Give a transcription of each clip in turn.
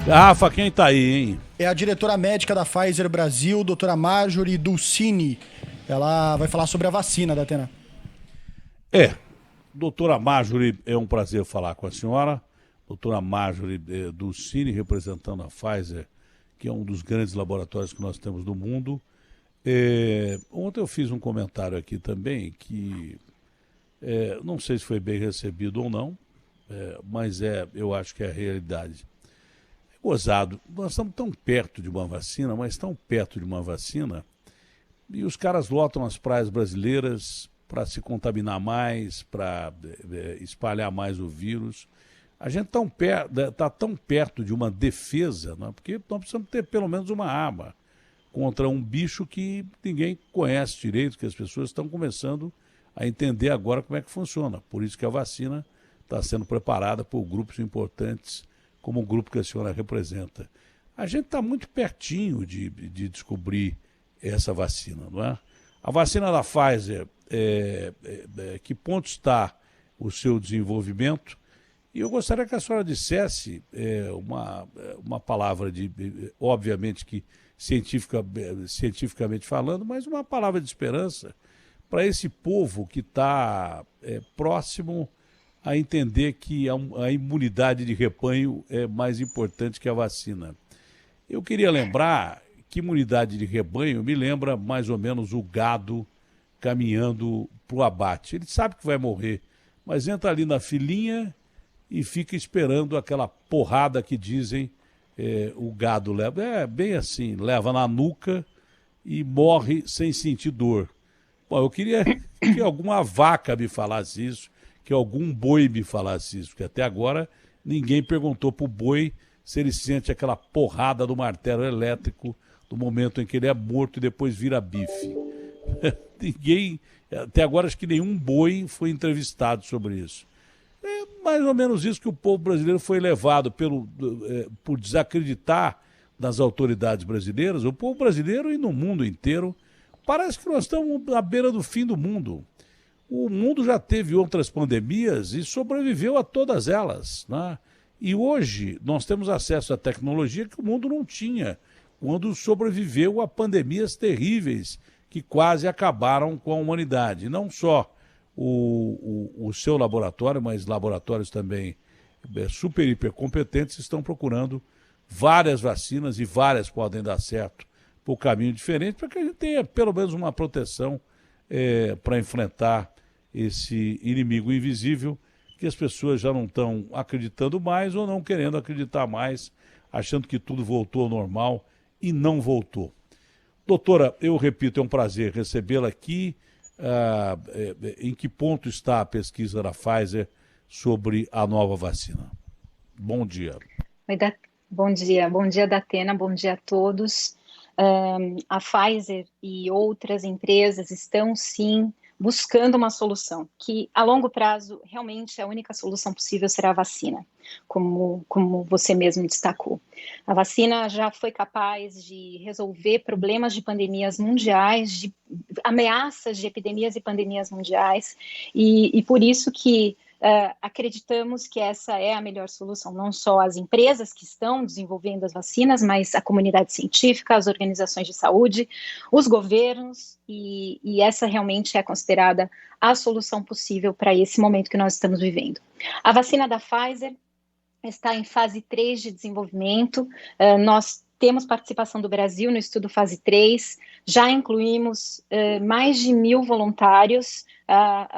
Rafa, quem tá aí, hein? É a diretora médica da Pfizer Brasil, doutora Marjorie Dulcini. Ela vai falar sobre a vacina da Atena. Doutora Marjorie, é um prazer falar com a senhora. Doutora Marjorie Dulcini, representando a Pfizer, que é um dos grandes laboratórios que nós temos no mundo. Ontem eu fiz um comentário aqui também que não sei se foi bem recebido ou não, mas eu acho que é a realidade. É gozado. Nós estamos tão perto de uma vacina, mas tão perto de uma vacina, e os caras lotam as praias brasileiras para se contaminar mais, para espalhar mais o vírus. A gente está tão perto de uma defesa, né? Porque nós precisamos ter pelo menos uma arma contra um bicho que ninguém conhece direito, que as pessoas estão começando a entender agora como é que funciona. Por isso que a vacina está sendo preparada por grupos importantes, como o grupo que a senhora representa. A gente está muito pertinho de descobrir essa vacina, não é? A vacina da Pfizer, que ponto está o seu desenvolvimento? E eu gostaria que a senhora dissesse uma palavra obviamente que cientificamente falando, mas uma palavra de esperança para esse povo que está próximo a entender que a imunidade de rebanho é mais importante que a vacina. Eu queria lembrar que imunidade de rebanho me lembra mais ou menos o gado caminhando para o abate. Ele sabe que vai morrer, mas entra ali na filinha e fica esperando aquela porrada que dizem o gado leva. É bem assim, leva na nuca e morre sem sentir dor. Bom, eu queria que alguma vaca me falasse isso, que algum boi me falasse isso, porque até agora ninguém perguntou para o boi se ele sente aquela porrada do martelo elétrico no momento em que ele é morto e depois vira bife. Ninguém, até agora acho que nenhum boi foi entrevistado sobre isso. É mais ou menos isso que o povo brasileiro foi levado por desacreditar nas autoridades brasileiras. O povo brasileiro e no mundo inteiro, parece que nós estamos à beira do fim do mundo. O mundo já teve outras pandemias e sobreviveu a todas elas, né? E hoje nós temos acesso à tecnologia que o mundo não tinha quando sobreviveu a pandemias terríveis que quase acabaram com a humanidade. Não só o seu laboratório, mas laboratórios também super, hiper competentes estão procurando várias vacinas e várias podem dar certo por caminho diferente para que a gente tenha pelo menos uma proteção para enfrentar esse inimigo invisível que as pessoas já não estão acreditando mais ou não querendo acreditar mais, achando que tudo voltou ao normal e não voltou. Doutora, eu repito, é um prazer recebê-la aqui. Em que ponto está a pesquisa da Pfizer sobre a nova vacina? Bom dia. Bom dia, Datena, bom dia a todos. A Pfizer e outras empresas estão, sim, buscando uma solução, que a longo prazo, realmente, a única solução possível será a vacina, como você mesmo destacou. A vacina já foi capaz de resolver problemas de pandemias mundiais, de ameaças de epidemias e pandemias mundiais, e por isso que acreditamos que essa é a melhor solução, não só as empresas que estão desenvolvendo as vacinas, mas a comunidade científica, as organizações de saúde, os governos, e essa realmente é considerada a solução possível para esse momento que nós estamos vivendo. A vacina da Pfizer está em fase 3 de desenvolvimento, nós temos participação do Brasil no estudo fase 3, já incluímos mais de 1.000 voluntários,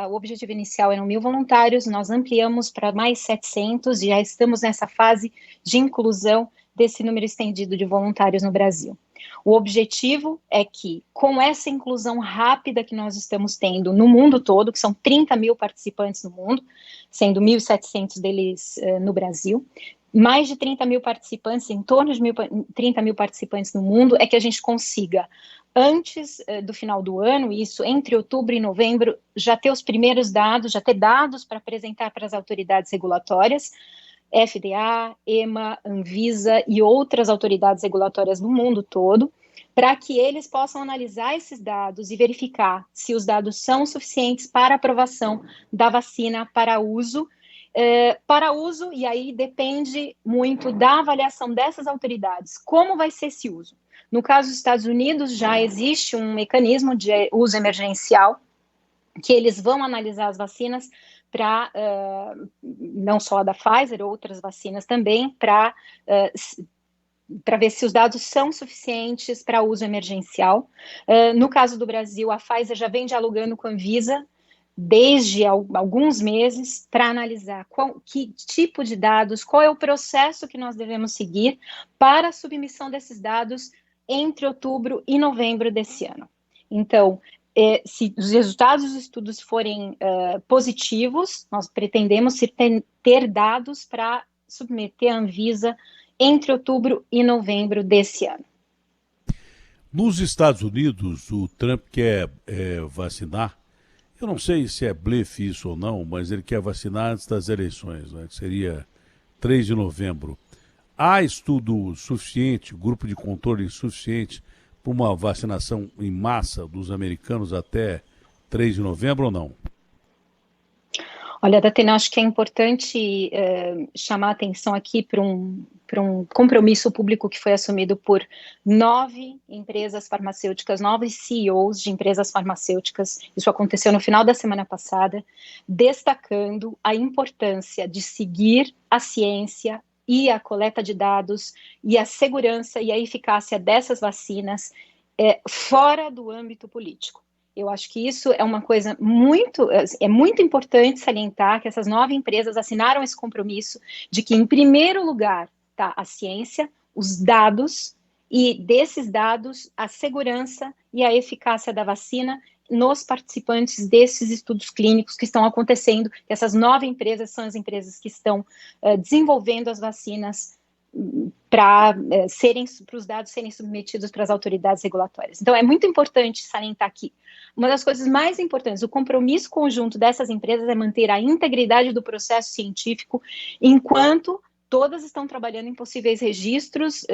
o objetivo inicial eram 1.000 voluntários, nós ampliamos para mais 700 e já estamos nessa fase de inclusão desse número estendido de voluntários no Brasil. O objetivo é que, com essa inclusão rápida que nós estamos tendo no mundo todo, que são 30.000 participantes no mundo, sendo 1.700 deles no Brasil, mais de 30.000 participantes, em torno de 30.000 participantes no mundo, é que a gente consiga, antes do final do ano, isso entre outubro e novembro, já ter os primeiros dados, já ter dados para apresentar para as autoridades regulatórias, FDA, EMA, Anvisa e outras autoridades regulatórias do mundo todo, para que eles possam analisar esses dados e verificar se os dados são suficientes para aprovação da vacina para uso para uso, e aí depende muito da avaliação dessas autoridades, como vai ser esse uso. No caso dos Estados Unidos, já existe um mecanismo de uso emergencial, que eles vão analisar as vacinas para, não só a da Pfizer, outras vacinas também, para ver se os dados são suficientes para uso emergencial. No caso do Brasil, a Pfizer já vem dialogando com a Anvisa desde alguns meses para analisar que tipo de dados, qual é o processo que nós devemos seguir para a submissão desses dados entre outubro e novembro desse ano. Então, se os resultados dos estudos forem positivos, nós pretendemos ter dados para submeter à Anvisa entre outubro e novembro desse ano. Nos Estados Unidos, o Trump quer vacinar. Eu não sei se é blefe isso ou não, mas ele quer vacinar antes das eleições, né, que seria 3 de novembro. Há estudo suficiente, grupo de controle suficiente para uma vacinação em massa dos americanos até 3 de novembro ou não? Olha, Datena, acho que é importante chamar a atenção aqui para um compromisso público que foi assumido por 9 empresas farmacêuticas, 9 CEOs de empresas farmacêuticas. Isso aconteceu no final da semana passada, destacando a importância de seguir a ciência e a coleta de dados e a segurança e a eficácia dessas vacinas fora do âmbito político. Eu acho que isso é uma coisa muito importante salientar, que essas 9 empresas assinaram esse compromisso de que, em primeiro lugar, está a ciência, os dados, e desses dados, a segurança e a eficácia da vacina nos participantes desses estudos clínicos que estão acontecendo. Essas 9 empresas são as empresas que estão desenvolvendo as vacinas para os dados serem submetidos para as autoridades regulatórias. Então, é muito importante salientar aqui. Uma das coisas mais importantes, o compromisso conjunto dessas empresas é manter a integridade do processo científico enquanto todas estão trabalhando em possíveis registros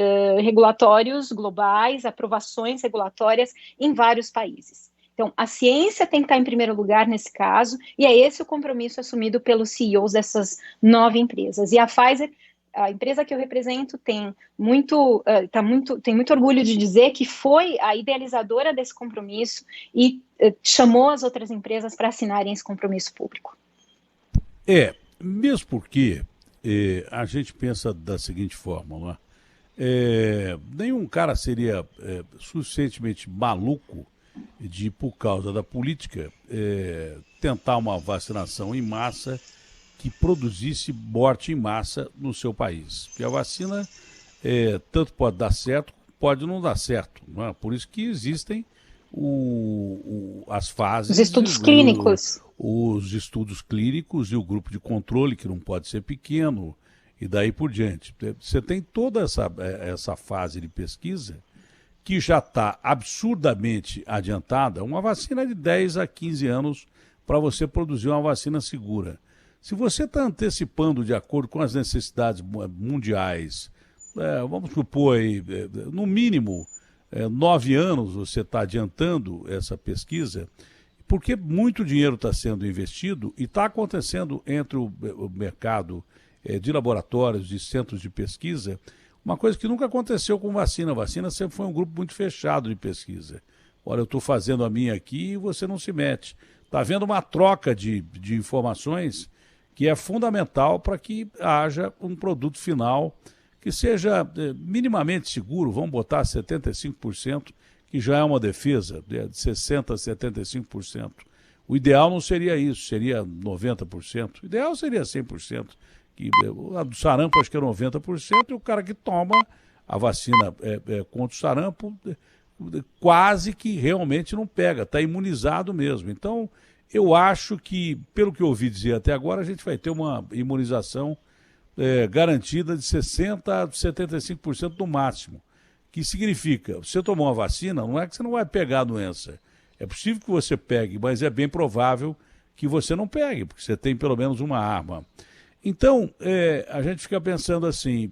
regulatórios globais, aprovações regulatórias em vários países. Então, a ciência tem que estar em primeiro lugar nesse caso, e é esse o compromisso assumido pelos CEOs dessas 9 empresas. E a Pfizer, a empresa que eu represento, tem muito orgulho de dizer que foi a idealizadora desse compromisso e chamou as outras empresas para assinarem esse compromisso público. Mesmo porque a gente pensa da seguinte forma, não é? Nenhum cara seria suficientemente maluco de, por causa da política, tentar uma vacinação em massa que produzisse morte em massa no seu país. Porque a vacina tanto pode dar certo, pode não dar certo. Não é? Por isso que existem as fases... Os estudos clínicos. Os estudos clínicos e o grupo de controle, que não pode ser pequeno, e daí por diante. Você tem toda essa fase de pesquisa que já está absurdamente adiantada, uma vacina de 10 a 15 anos para você produzir uma vacina segura. Se você está antecipando de acordo com as necessidades mundiais, vamos supor aí, no mínimo 9 anos você está adiantando essa pesquisa, porque muito dinheiro está sendo investido e está acontecendo entre o mercado de laboratórios, de centros de pesquisa, uma coisa que nunca aconteceu com vacina. A vacina sempre foi um grupo muito fechado de pesquisa. Olha, eu estou fazendo a minha aqui e você não se mete. Está havendo uma troca de informações que é fundamental para que haja um produto final que seja minimamente seguro. Vamos botar 75%, que já é uma defesa de 60% a 75%. O ideal não seria isso, seria 90%. O ideal seria 100%. A do sarampo acho que é 90%, e o cara que toma a vacina contra o sarampo quase que realmente não pega, está imunizado mesmo. Então, eu acho que, pelo que eu ouvi dizer até agora, a gente vai ter uma imunização garantida de 60% a 75% no máximo. Que significa, você tomou uma vacina, não é que você não vai pegar a doença. É possível que você pegue, mas é bem provável que você não pegue, porque você tem pelo menos uma arma. Então, a gente fica pensando assim,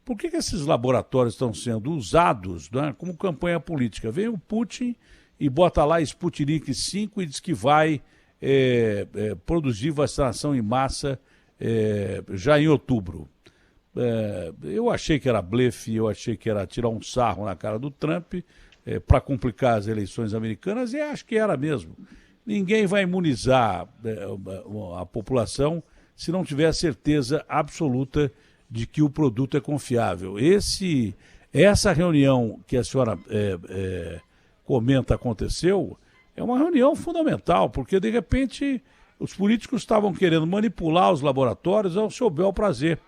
por que esses laboratórios estão sendo usados, né, como campanha política? Vem o Putin e bota lá Sputnik 5 e diz que vai produzir vacinação em massa já em outubro. Eu achei que era blefe, eu achei que era tirar um sarro na cara do Trump para complicar as eleições americanas, e acho que era mesmo. Ninguém vai imunizar a população se não tiver certeza absoluta de que o produto é confiável. Essa reunião que a senhora comenta aconteceu é uma reunião fundamental, porque de repente os políticos estavam querendo manipular os laboratórios ao seu bel prazer.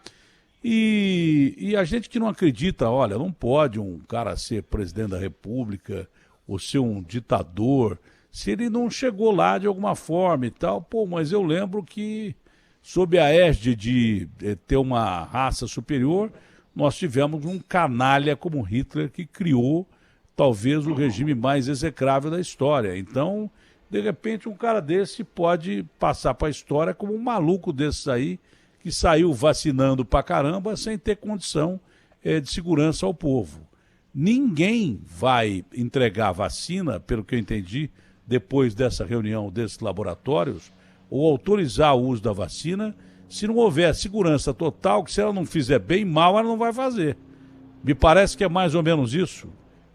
E a gente que não acredita, olha, não pode um cara ser presidente da República ou ser um ditador se ele não chegou lá de alguma forma e tal. Pô, mas eu lembro que, sob a égide de ter uma raça superior, nós tivemos um canalha como Hitler que criou talvez o regime mais execrável da história. Então, de repente, um cara desse pode passar para a história como um maluco desses aí, que saiu vacinando pra caramba sem ter condição de segurança ao povo. Ninguém vai entregar vacina, pelo que eu entendi, depois dessa reunião desses laboratórios, ou autorizar o uso da vacina, se não houver segurança total, que se ela não fizer bem, mal ela não vai fazer. Me parece que é mais ou menos isso,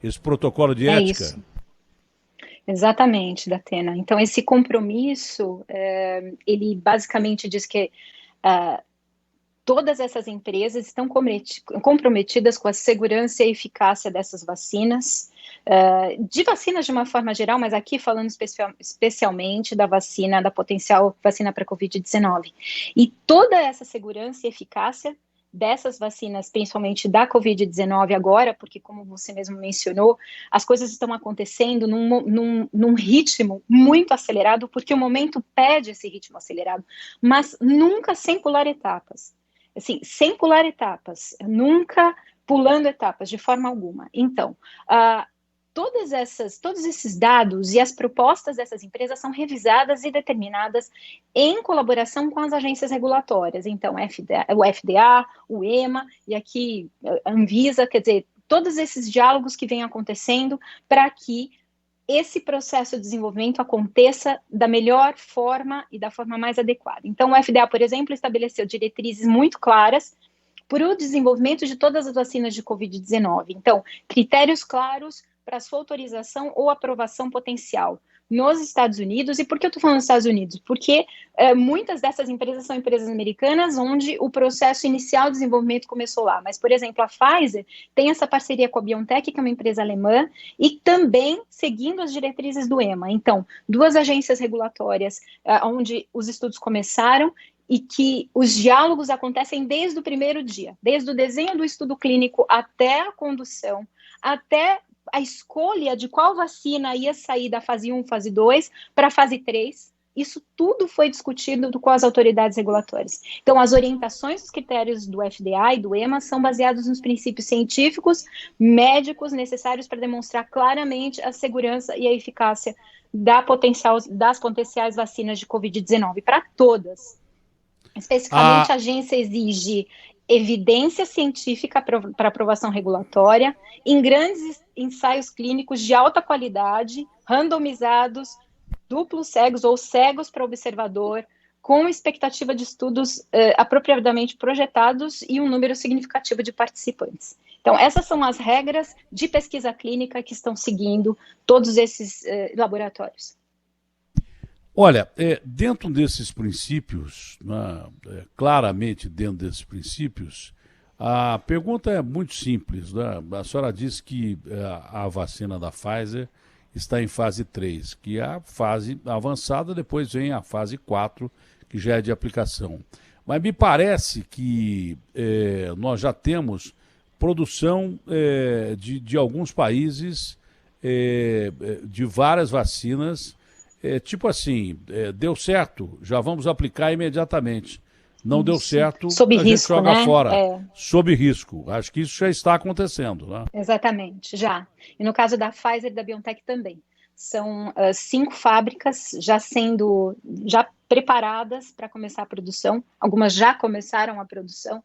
esse protocolo de ética. Isso. Exatamente, Datena. Então, esse compromisso, ele basicamente diz que todas essas empresas estão comprometidas com a segurança e a eficácia dessas vacinas, de vacinas de uma forma geral, mas aqui falando especialmente da vacina, da potencial vacina para a Covid-19. E toda essa segurança e eficácia dessas vacinas, principalmente da Covid-19 agora, porque como você mesmo mencionou, as coisas estão acontecendo num ritmo muito acelerado, porque o momento pede esse ritmo acelerado, mas nunca sem pular etapas. Assim, sem pular etapas, nunca pulando etapas, de forma alguma. Então, todos esses dados e as propostas dessas empresas são revisadas e determinadas em colaboração com as agências regulatórias. Então, o FDA, o EMA e aqui a Anvisa, quer dizer, todos esses diálogos que vêm acontecendo para que esse processo de desenvolvimento aconteça da melhor forma e da forma mais adequada. Então, o FDA, por exemplo, estabeleceu diretrizes muito claras para o desenvolvimento de todas as vacinas de Covid-19. Então, critérios claros para a sua autorização ou aprovação potencial nos Estados Unidos. E por que eu estou falando dos Estados Unidos? Porque muitas dessas empresas são empresas americanas, onde o processo inicial de desenvolvimento começou lá. Mas, por exemplo, a Pfizer tem essa parceria com a BioNTech, que é uma empresa alemã, e também seguindo as diretrizes do EMA. Então, duas agências regulatórias onde os estudos começaram e que os diálogos acontecem desde o primeiro dia, desde o desenho do estudo clínico até a condução, até a escolha de qual vacina ia sair da fase 1, fase 2 para a fase 3, isso tudo foi discutido com as autoridades regulatórias. Então, as orientações dos critérios do FDA e do EMA são baseados nos princípios científicos, médicos necessários para demonstrar claramente a segurança e a eficácia das potenciais vacinas de Covid-19 para todas. Especificamente, a agência exige evidência científica para aprovação regulatória em grandes ensaios clínicos de alta qualidade, randomizados, duplos cegos ou cegos para observador, com expectativa de estudos apropriadamente projetados e um número significativo de participantes. Então, essas são as regras de pesquisa clínica que estão seguindo todos esses laboratórios. Olha, dentro desses princípios, né, claramente dentro desses princípios, a pergunta é muito simples. Né? A senhora disse que a vacina da Pfizer está em fase 3, que é a fase avançada, depois vem a fase 4, que já é de aplicação. Mas me parece que nós já temos produção de alguns países de várias vacinas. Tipo assim, deu certo, já vamos aplicar imediatamente. Não deu certo, sob a risco, gente joga né? fora. Sob risco. Acho que isso já está acontecendo. Né? Exatamente, já. E no caso da Pfizer e da BioNTech também. São 5 fábricas já preparadas para começar a produção. Algumas já começaram a produção.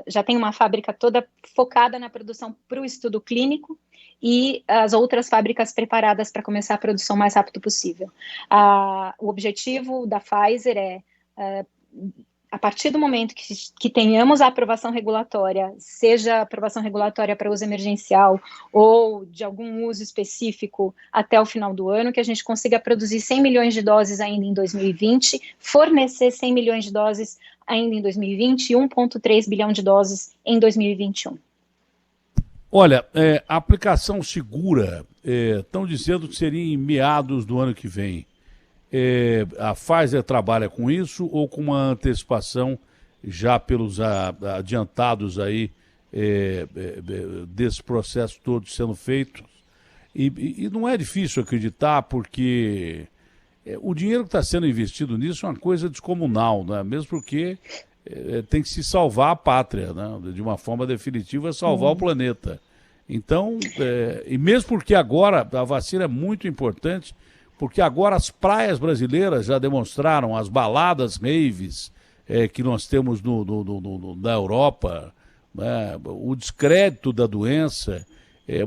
Já tem uma fábrica toda focada na produção para o estudo clínico e as outras fábricas preparadas para começar a produção o mais rápido possível. O objetivo da Pfizer é a partir do momento que tenhamos a aprovação regulatória, seja aprovação regulatória para uso emergencial ou de algum uso específico até o final do ano, que a gente consiga produzir 100 milhões de doses ainda em 2020, fornecer 100 milhões de doses ainda em 2020 e 1,3 bilhão de doses em 2021. Olha, a aplicação segura, estão dizendo que seria em meados do ano que vem. A Pfizer trabalha com isso ou com uma antecipação já pelos adiantados aí desse processo todo sendo feito? E não é difícil acreditar, porque o dinheiro que está sendo investido nisso é uma coisa descomunal, né? Mesmo porque tem que se salvar a pátria, né? De uma forma definitiva, salvar o planeta. Então, e mesmo porque agora a vacina é muito importante, porque agora as praias brasileiras já demonstraram, as baladas raves que nós temos na Europa, né, o descrédito da doença,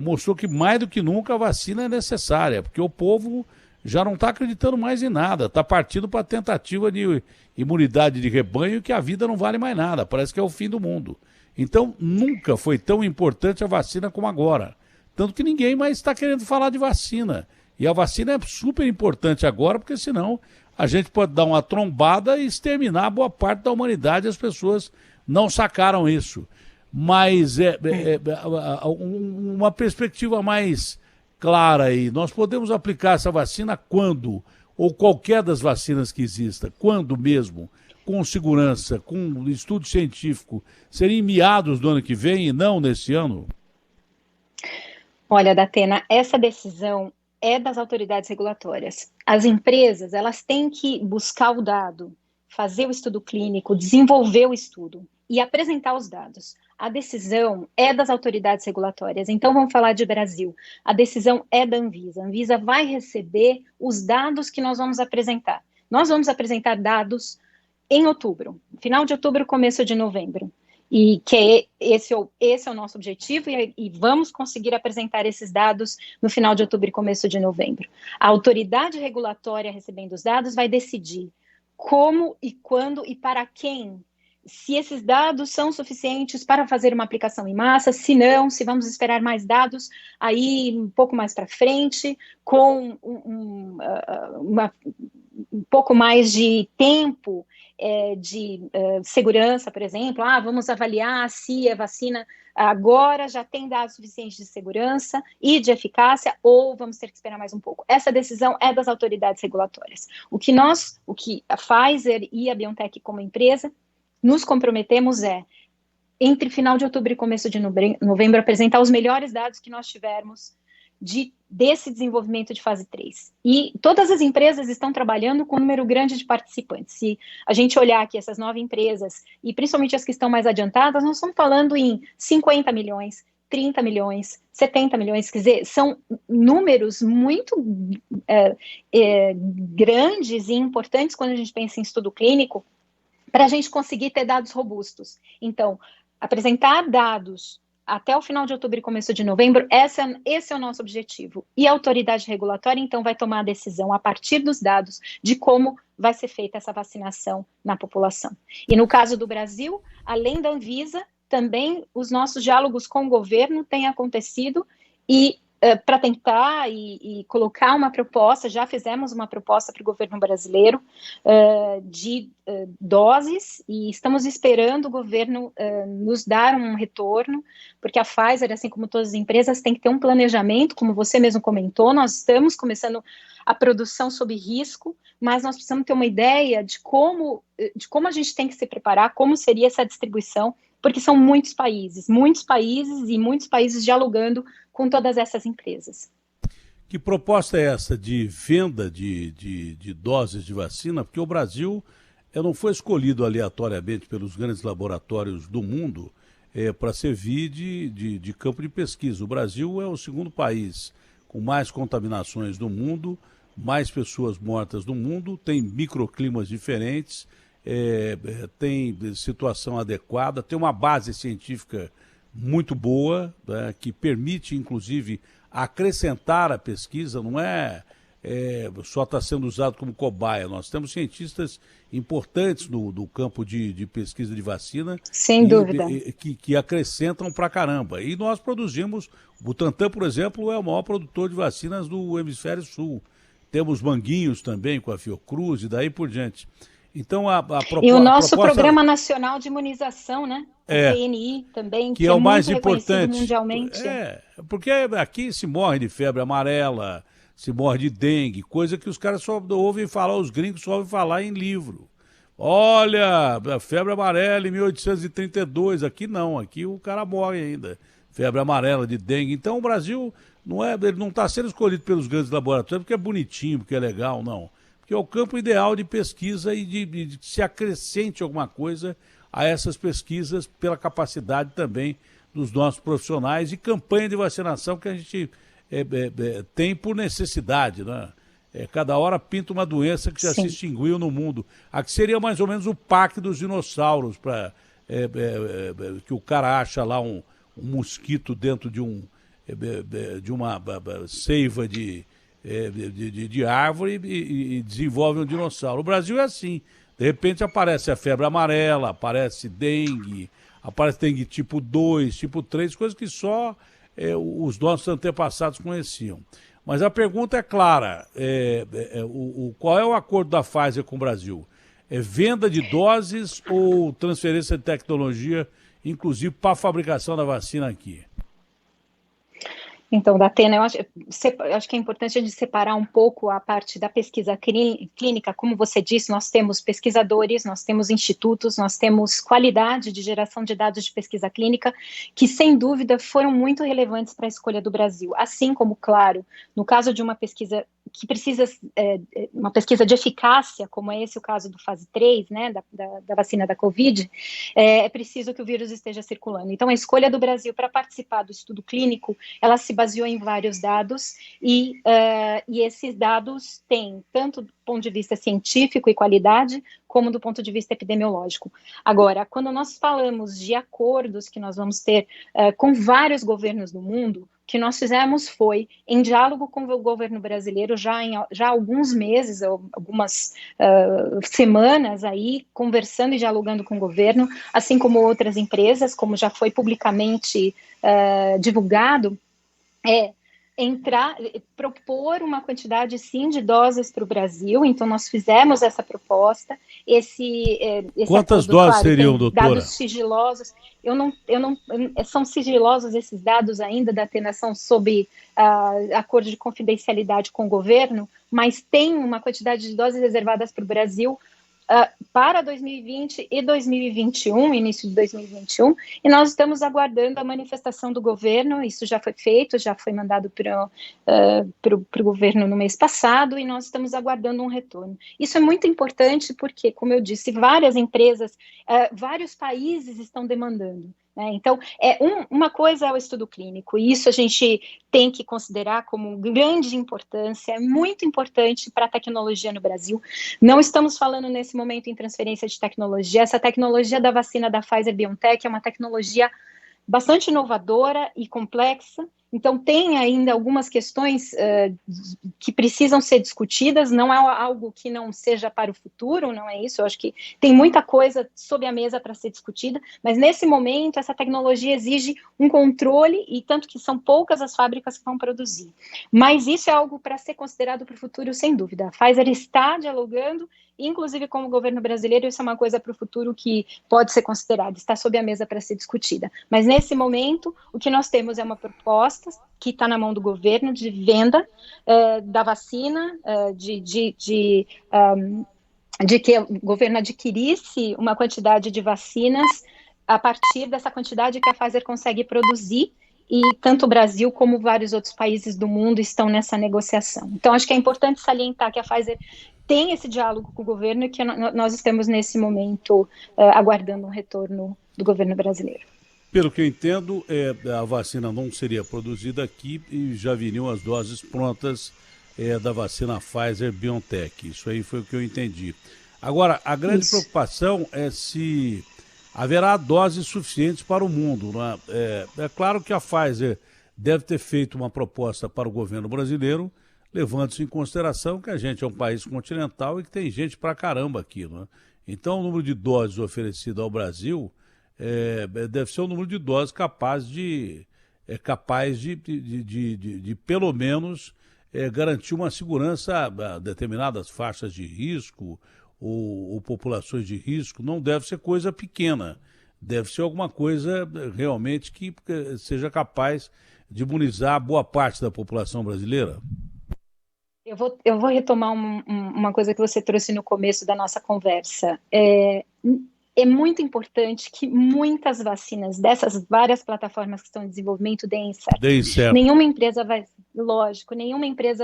mostrou que mais do que nunca a vacina é necessária, porque o povo já não está acreditando mais em nada, está partindo para a tentativa de imunidade de rebanho, que a vida não vale mais nada, parece que é o fim do mundo. Então, nunca foi tão importante a vacina como agora, tanto que ninguém mais está querendo falar de vacina. E a vacina é super importante agora, porque senão a gente pode dar uma trombada e exterminar boa parte da humanidade. As pessoas não sacaram isso. Mas uma perspectiva mais clara aí. Nós podemos aplicar essa vacina quando? Ou qualquer das vacinas que exista? Quando mesmo? Com segurança, com estudo científico? Seria em meados do ano que vem e não nesse ano? Olha, Datena, essa decisão é das autoridades regulatórias. As empresas, elas têm que buscar o dado, fazer o estudo clínico, desenvolver o estudo e apresentar os dados. A decisão é das autoridades regulatórias. Então, vamos falar de Brasil. A decisão é da Anvisa. A Anvisa vai receber os dados que nós vamos apresentar. Nós vamos apresentar dados em outubro, final de outubro, começo de novembro. E que esse é o nosso objetivo e vamos conseguir apresentar esses dados no final de outubro e começo de novembro. A autoridade regulatória recebendo os dados vai decidir como e quando e para quem, se esses dados são suficientes para fazer uma aplicação em massa, se não, se vamos esperar mais dados aí um pouco mais para frente, com um pouco mais de tempo de segurança, por exemplo, vamos avaliar se a vacina agora já tem dados suficientes de segurança e de eficácia, ou vamos ter que esperar mais um pouco. Essa decisão é das autoridades regulatórias. O que a Pfizer e a BioNTech como empresa nos comprometemos entre final de outubro e começo de novembro, apresentar os melhores dados que nós tivermos desse desenvolvimento de fase 3. E todas as empresas estão trabalhando com um número grande de participantes. Se a gente olhar aqui essas 9 empresas, e principalmente as que estão mais adiantadas, nós estamos falando em 50 milhões, 30 milhões, 70 milhões, quer dizer, são números muito grandes e importantes quando a gente pensa em estudo clínico, para a gente conseguir ter dados robustos. Então, apresentar dados até o final de outubro e começo de novembro, esse é o nosso objetivo. E a autoridade regulatória, então, vai tomar a decisão a partir dos dados de como vai ser feita essa vacinação na população. E no caso do Brasil, além da Anvisa, também os nossos diálogos com o governo têm acontecido e para tentar e colocar uma proposta, já fizemos uma proposta para o governo brasileiro de doses e estamos esperando o governo nos dar um retorno, porque a Pfizer, assim como todas as empresas, tem que ter um planejamento, como você mesmo comentou, nós estamos começando a produção sob risco, mas nós precisamos ter uma ideia de como a gente tem que se preparar, como seria essa distribuição, porque são muitos países e muitos países dialogando com todas essas empresas. Que proposta é essa de venda de doses de vacina? Porque o Brasil não foi escolhido aleatoriamente pelos grandes laboratórios do mundo para servir de campo de pesquisa. O Brasil é o segundo país com mais contaminações do mundo, mais pessoas mortas do mundo, tem microclimas diferentes, tem situação adequada, tem uma base científica muito boa, né, que permite, inclusive, acrescentar a pesquisa, não é só está sendo usado como cobaia. Nós temos cientistas importantes no campo de pesquisa de vacina. Sem dúvida. Que acrescentam pra caramba. E nós produzimos, o Butantan, por exemplo, é o maior produtor de vacinas do hemisfério sul. Temos Manguinhos também com a Fiocruz e daí por diante. Então, e o nosso Programa Nacional de Imunização, né? O PNI também, que é o mais muito importante mundialmente. Porque aqui se morre de febre amarela, se morre de dengue, coisa que os caras só ouvem falar, os gringos só ouvem falar em livro. Olha, a febre amarela em 1832, aqui não, aqui o cara morre ainda. Febre amarela de dengue. Então o Brasil ele não está sendo escolhido pelos grandes laboratórios porque é bonitinho, porque é legal, não. Porque é o campo ideal de pesquisa e de que se acrescente alguma coisa a essas pesquisas pela capacidade também dos nossos profissionais e campanha de vacinação que a gente tem por necessidade, né? Cada hora pinta uma doença que já se extinguiu no mundo. Aqui seria mais ou menos o parque dos dinossauros, que o cara acha lá um mosquito dentro de uma seiva de árvore e desenvolve um dinossauro. O Brasil é assim. De repente aparece a febre amarela, aparece dengue tipo 2, tipo 3, coisas que só os nossos antepassados conheciam. Mas a pergunta é clara, qual é o acordo da Pfizer com o Brasil? É venda de doses ou transferência de tecnologia, inclusive para a fabricação da vacina aqui? Então, Datena, eu acho que é importante a gente separar um pouco a parte da pesquisa clínica. Como você disse, nós temos pesquisadores, nós temos institutos, nós temos qualidade de geração de dados de pesquisa clínica, que sem dúvida foram muito relevantes para a escolha do Brasil. Assim como, claro, no caso de uma pesquisa que precisa, uma pesquisa de eficácia, como é esse o caso do fase 3, né, da vacina da Covid, é preciso que o vírus esteja circulando. Então, a escolha do Brasil para participar do estudo clínico, ela se baseou em vários dados, e esses dados têm tanto do ponto de vista científico e qualidade, como do ponto de vista epidemiológico. Agora, quando nós falamos de acordos que nós vamos ter com vários governos do mundo, o que nós fizemos foi, em diálogo com o governo brasileiro, já há alguns meses, algumas semanas aí, conversando e dialogando com o governo, assim como outras empresas, como já foi publicamente divulgado, propor uma quantidade, sim, de doses para o Brasil. Então, nós fizemos essa proposta. Quantas doses seriam, doutora? Dados sigilosos. São sigilosos esses dados ainda, da Atena, são sob acordo de confidencialidade com o governo, mas tem uma quantidade de doses reservadas para o Brasil para 2020 e 2021, início de 2021, e nós estamos aguardando a manifestação do governo. Isso já foi feito, já foi mandado para o governo no mês passado, e nós estamos aguardando um retorno. Isso é muito importante porque, como eu disse, várias empresas, vários países estão demandando. Então, uma coisa é o estudo clínico, e isso a gente tem que considerar como grande importância, é muito importante para a tecnologia no Brasil. Não estamos falando nesse momento em transferência de tecnologia. Essa tecnologia da vacina da Pfizer-BioNTech é uma tecnologia bastante inovadora e complexa. Então, tem ainda algumas questões que precisam ser discutidas, não é algo que não seja para o futuro, não é isso. Eu acho que tem muita coisa sobre a mesa para ser discutida, mas nesse momento essa tecnologia exige um controle, e tanto que são poucas as fábricas que vão produzir. Mas isso é algo para ser considerado para o futuro, sem dúvida. A Pfizer está dialogando, inclusive com o governo brasileiro. Isso é uma coisa para o futuro que pode ser considerada, está sob a mesa para ser discutida. Mas nesse momento, o que nós temos é uma proposta que está na mão do governo de venda da vacina, de que o governo adquirisse uma quantidade de vacinas a partir dessa quantidade que a Pfizer consegue produzir, e tanto o Brasil como vários outros países do mundo estão nessa negociação. Então, acho que é importante salientar que a Pfizer tem esse diálogo com o governo e que nós estamos, nesse momento, aguardando um retorno do governo brasileiro. Pelo que eu entendo, a vacina não seria produzida aqui e já viriam as doses prontas da vacina Pfizer-BioNTech. Isso aí foi o que eu entendi. Agora, a grande preocupação é se haverá doses suficientes para o mundo, não é? É claro que a Pfizer deve ter feito uma proposta para o governo brasileiro, levando-se em consideração que a gente é um país continental e que tem gente pra caramba aqui, né? Então, o número de doses oferecido ao Brasil deve ser um número de doses capaz de pelo menos, garantir uma segurança a determinadas faixas de risco ou populações de risco. Não deve ser coisa pequena, deve ser alguma coisa realmente que seja capaz de imunizar boa parte da população brasileira. Eu vou retomar uma coisa que você trouxe no começo da nossa conversa. É muito importante que muitas vacinas dessas várias plataformas que estão em desenvolvimento deem certo. Deem certo. Nenhuma empresa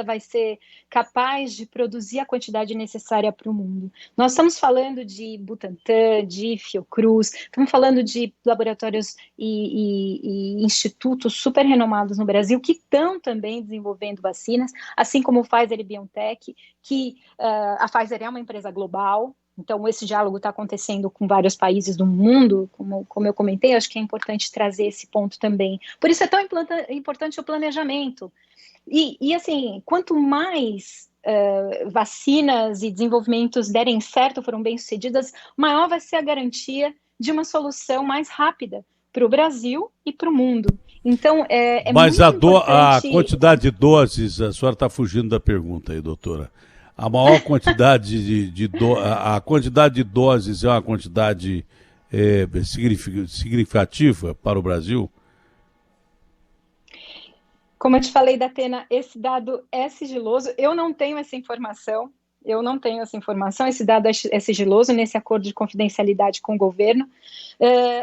vai ser capaz de produzir a quantidade necessária para o mundo. Nós estamos falando de Butantan, de Fiocruz, estamos falando de laboratórios e institutos super renomados no Brasil que estão também desenvolvendo vacinas, assim como o Pfizer e BioNTech, que a Pfizer é uma empresa global. Então, esse diálogo está acontecendo com vários países do mundo, como eu comentei, acho que é importante trazer esse ponto também. Por isso é tão importante o planejamento. E assim, quanto mais vacinas e desenvolvimentos derem certo, foram bem-sucedidas, maior vai ser a garantia de uma solução mais rápida para o Brasil e para o mundo. Então, Mas muito importante... a quantidade de doses, a senhora está fugindo da pergunta aí, doutora. A maior quantidade a quantidade de doses é uma quantidade significativa para o Brasil? Como eu te falei, Datena, esse dado é sigiloso. Eu não tenho essa informação. Esse dado é sigiloso nesse acordo de confidencialidade com o governo.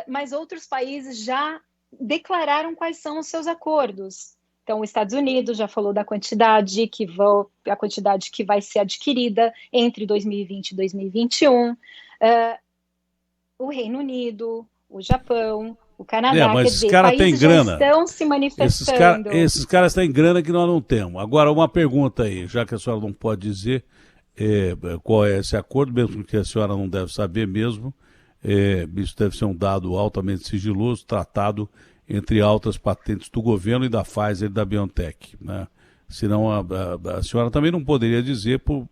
Mas outros países já declararam quais são os seus acordos. Então, os Estados Unidos já falou da quantidade que vai ser adquirida entre 2020 e 2021. O Reino Unido, o Japão, o Canadá, mas quer esses dizer, caras têm grana. já estão se manifestando. Esses caras têm grana que nós não temos. Agora, uma pergunta aí, já que a senhora não pode dizer qual é esse acordo, mesmo que a senhora não deve saber mesmo, isso deve ser um dado altamente sigiloso, tratado entre altas patentes do governo e da Pfizer e da BioNTech, né? Senão a senhora também não poderia dizer por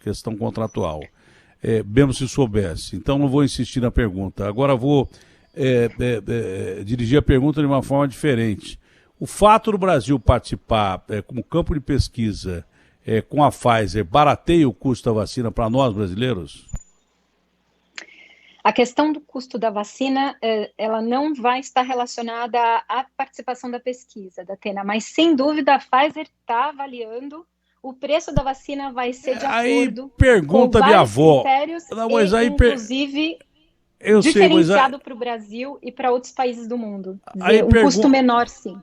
questão contratual, mesmo se soubesse. Então não vou insistir na pergunta. Agora vou dirigir a pergunta de uma forma diferente. O fato do Brasil participar como campo de pesquisa com a Pfizer barateia o custo da vacina para nós brasileiros? A questão do custo da vacina, ela não vai estar relacionada à participação da pesquisa, Datena, mas sem dúvida a Pfizer está avaliando o preço da vacina vai ser de acordo com vários critérios, inclusive diferenciado para o Brasil e para outros países do mundo. Custo menor, sim.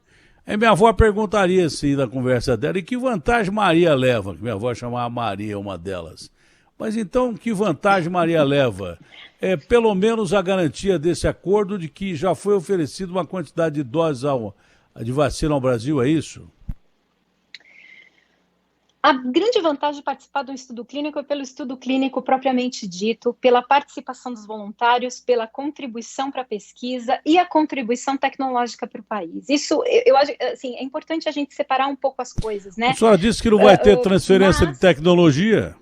Minha avó perguntaria assim na conversa dela, e que vantagem Maria leva? Que minha avó chamava Maria, uma delas. Mas então, que vantagem Maria leva? Pelo menos a garantia desse acordo de que já foi oferecida uma quantidade de doses de vacina ao Brasil, é isso? A grande vantagem de participar do estudo clínico é pelo estudo clínico propriamente dito, pela participação dos voluntários, pela contribuição para a pesquisa e a contribuição tecnológica para o país. Isso, eu acho, assim, é importante a gente separar um pouco as coisas, né? A senhora disse que não vai ter transferência de tecnologia?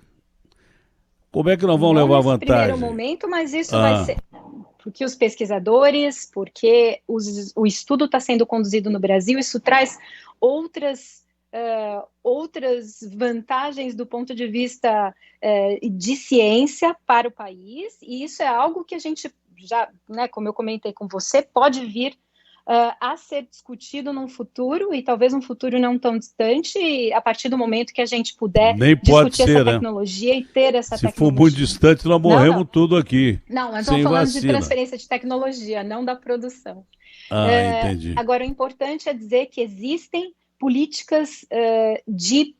Como é que nós vamos levar vantagem? No primeiro momento, mas isso vai ser... Porque os pesquisadores, porque o estudo está sendo conduzido no Brasil, isso traz outras vantagens do ponto de vista de ciência para o país, e isso é algo que a gente já, né, como eu comentei com você, pode vir a ser discutido num futuro, e talvez um futuro não tão distante, a partir do momento que a gente puder discutir essa tecnologia e ter essa tecnologia. Se for muito distante, nós morremos tudo aqui. Não, nós estamos falando de transferência de tecnologia, não da produção. Entendi. Agora, o importante é dizer que existem políticas de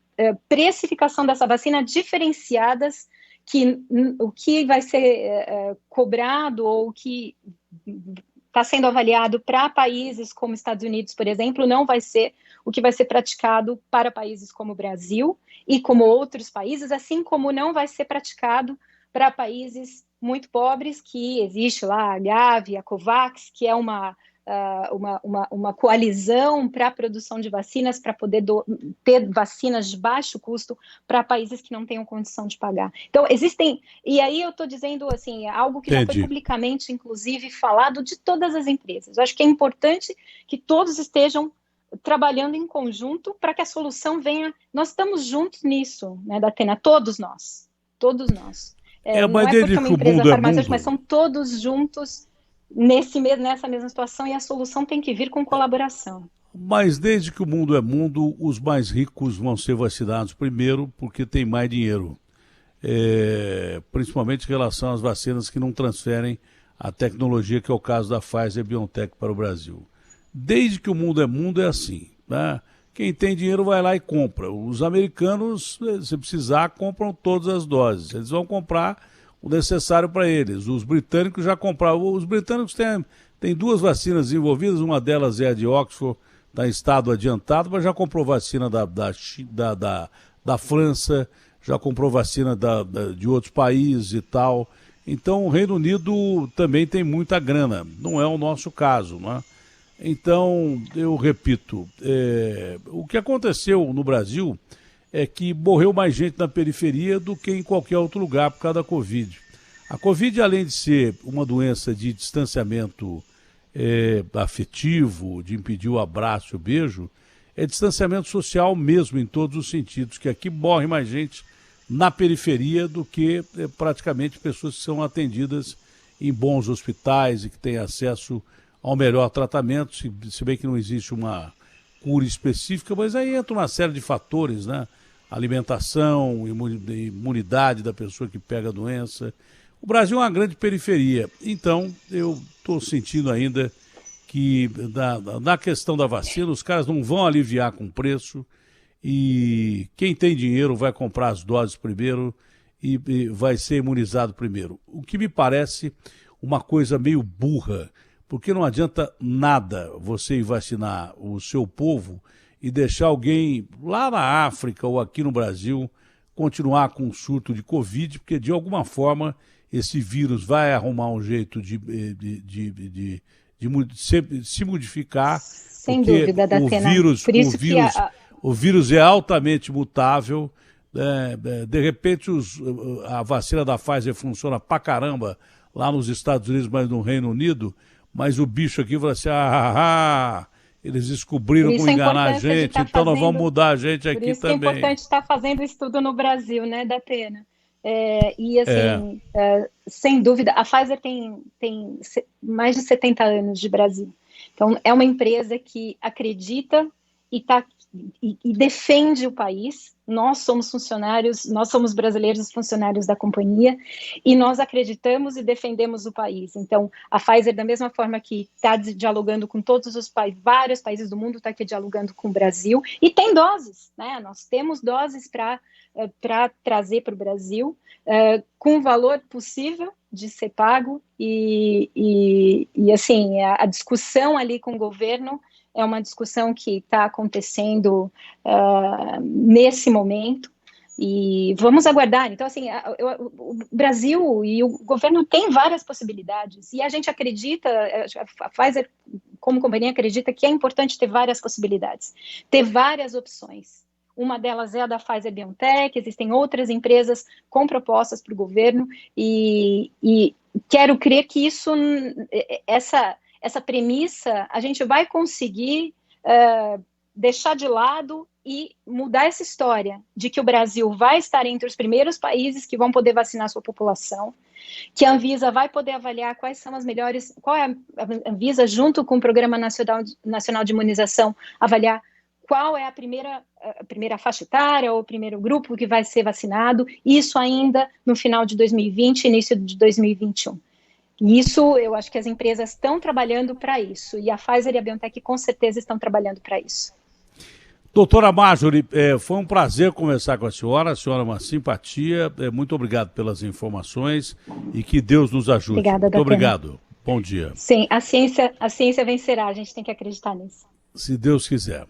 precificação dessa vacina diferenciadas, que o que vai ser cobrado ou o que está sendo avaliado para países como Estados Unidos, por exemplo, não vai ser o que vai ser praticado para países como o Brasil e como outros países, assim como não vai ser praticado para países muito pobres, que existe lá a Gavi, a COVAX, que é uma uma coalizão para a produção de vacinas, para poder ter vacinas de baixo custo para países que não tenham condição de pagar. Então, existem... E aí eu estou dizendo, assim, algo que já foi publicamente, inclusive, falado de todas as empresas. Eu acho que é importante que todos estejam trabalhando em conjunto para que a solução venha... Nós estamos juntos nisso, né, Datena? Todos nós. Todos nós. Não é porque é uma empresa farmacêutica, mas são todos juntos nessa mesma situação, e a solução tem que vir com colaboração. Mas desde que o mundo é mundo, os mais ricos vão ser vacinados primeiro porque tem mais dinheiro. Principalmente em relação às vacinas que não transferem a tecnologia, que é o caso da Pfizer e BioNTech para o Brasil. Desde que o mundo é assim, né? Quem tem dinheiro vai lá e compra. Os americanos, se precisar, compram todas as doses. Eles vão comprar o necessário para eles. Os britânicos já compraram. Os britânicos têm 2 vacinas envolvidas, uma delas é a de Oxford, está em estado adiantado, mas já comprou vacina da França, já comprou vacina de outros países e tal. Então o Reino Unido também tem muita grana, não é o nosso caso, né? Então, eu repito, o que aconteceu no Brasil é que morreu mais gente na periferia do que em qualquer outro lugar por causa da Covid. A Covid, além de ser uma doença de distanciamento afetivo, de impedir o abraço e o beijo, é distanciamento social mesmo, em todos os sentidos, que aqui morre mais gente na periferia do que praticamente pessoas que são atendidas em bons hospitais e que têm acesso ao melhor tratamento, se bem que não existe uma cura específica, mas aí entra uma série de fatores, né? Alimentação, imunidade da pessoa que pega a doença. O Brasil é uma grande periferia, então eu estou sentindo ainda que na questão da vacina os caras não vão aliviar com preço e quem tem dinheiro vai comprar as doses primeiro e vai ser imunizado primeiro. O que me parece uma coisa meio burra, porque não adianta nada você ir vacinar o seu povo e deixar alguém lá na África ou aqui no Brasil continuar com um surto de Covid, porque de alguma forma esse vírus vai arrumar um jeito de se modificar. Sem dúvida, Datena. O vírus é altamente mutável. De repente a vacina da Pfizer funciona pra caramba lá nos Estados Unidos, mas no Reino Unido. Mas o bicho aqui fala assim, eles descobriram como enganar a gente, então nós vamos mudar a gente aqui também. Por isso que é importante estar fazendo estudo no Brasil, né, Datena? E assim, sem dúvida, a Pfizer tem mais de 70 anos de Brasil. Então, é uma empresa que acredita e defende o país. Nós somos funcionários, nós somos brasileiros, funcionários da companhia, e nós acreditamos e defendemos o país. Então, a Pfizer, da mesma forma que está dialogando com todos os países, vários países do mundo, está aqui dialogando com o Brasil, e tem doses, né? Nós temos doses para trazer para o Brasil, com o valor possível de ser pago, e assim, a discussão ali com o governo é uma discussão que está acontecendo nesse momento, e vamos aguardar. Então, assim, o Brasil e o governo têm várias possibilidades, e a gente acredita, a Pfizer, como companhia, acredita que é importante ter várias possibilidades, ter várias opções. Uma delas é a da Pfizer BioNTech, existem outras empresas com propostas para o governo, e quero crer que essa premissa a gente vai conseguir deixar de lado e mudar essa história de que o Brasil vai estar entre os primeiros países que vão poder vacinar sua população, que a Anvisa vai poder avaliar quais são as melhores, qual é a Anvisa, junto com o Programa Nacional de Imunização, avaliar qual é a primeira faixa etária ou o primeiro grupo que vai ser vacinado, isso ainda no final de 2020, início de 2021. E isso, eu acho que as empresas estão trabalhando para isso, e a Pfizer e a BioNTech com certeza estão trabalhando para isso. Doutora Marjorie, foi um prazer conversar com a senhora é uma simpatia, muito obrigado pelas informações e que Deus nos ajude. Obrigada, muito obrigado, bom dia. Sim, a ciência vencerá, a gente tem que acreditar nisso. Se Deus quiser.